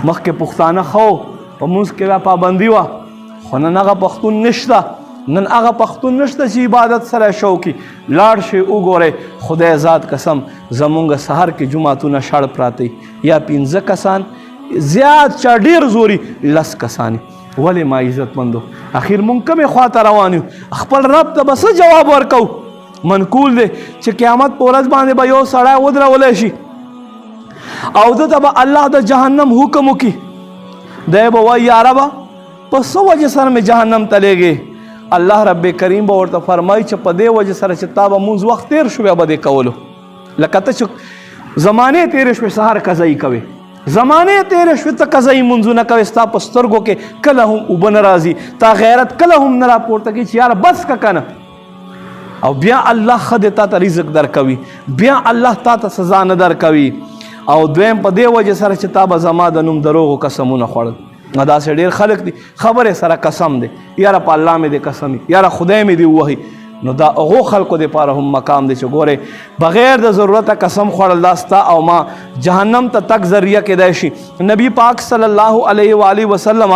مخکې پښتانه خو په مونځ کې دا پابندي وه خو نن هغه پښتون نشته نن هغه پښتون نشته چې عبادت سره شوقي لاړ شئ وګورئ خدای ذات قسم زمونږ سهار کې جوماتونه شړ پراته یا 15 کسان زیات چا ډېر زوري 10 کسان ولې ما عزتمندو اخر مونږ کومې خواته روان یو خپل رب ته به څه جواب ورکو منقول دی چې قیامت په ورځ باندې به یو سړی ودرولی شي او دته به الله د جهنم حکم وکړي دی به وایي یا ربه په څه وجې سره مې جهنم ته لیږې الله رب کریم به ورته فرمایي چې په دې وجې سره چې تا به مونځ وخت تېر شو بیا به دې کولو لکه ته چې زمانې تېرې شوې سهار قضایي کوې زمانې تېرې شوې ته قضایي مونځونه کوې ستا په سترګو کې کله هم اوبه نه راځي تا غیرت کله هم نه راپورته کوي چې یاره بس که که نه او بیا الله ښه دی تا ته رزق درکوي بیا الله تا ته سزا نه درکوي او دویم په دې وجې سره چې تا به زما د نوم دروغو قسمونه خوړل داسې ډېر خلک دي خبرې سره قسم دی یاره په الله مې دې قسم یاره خدای مې دې ووهي نو دا هغو خلکو دپاره هم مقام دی چې ګورئ بغیر د ضرورته قسم خوړل دا ستا او ما جهنم ته تک ذریعه کیدای شي نبی پاک صلی الله علیه و آله وسلم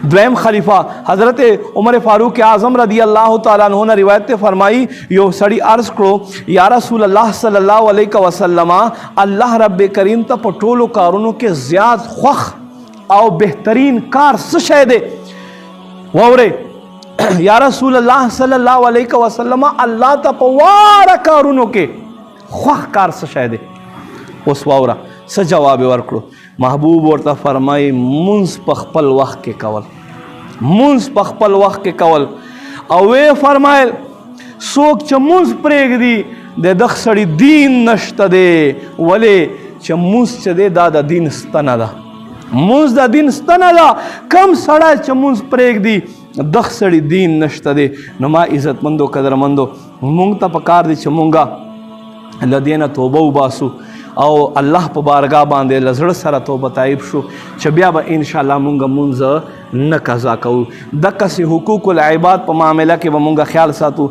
دویم خلیفہ حضرت عمر فاروق اعظم رضی اللہ تعالیٰ عنہ نے روایت فرمائی یو سڑی عرض کرو یا رسول اللہ صلی اللہ علیہ وسلم اللہ رب کریم تا پٹولو کارونو کے زیاد خوخ او بہترین کار سشے دے وورے یا رسول اللہ صلی اللہ علیہ وسلم اللہ تا پوارا کارونو کے خوخ کار سشے دے اس وورا څه جواب ورکړو محبوب ورته فرمایي مونځ په خپل وخت کې کول مونځ په خپل وخت کې کول او وی فرمایل څوک چې مونځ پرېږدي د دغه سړي دین نشته دی ولې چې مونځ چې دی دا د دین ستنه ده مونځ د دین ستنه ده کم سړی چې مونځ پرېږدي دغه سړي دین نشته دی نو ما عزتمندو قدرمندو مونږ ته پکار دی چې مونږه له دې نه توبه وباسو او الله په بارګاه باندې له زړه سره توبه طایب شو چې بیا به انشاءالله مونږ مونځ نه قضا کوو دقسې حقوق العباد په معامله کې به مونږ خیال ساتو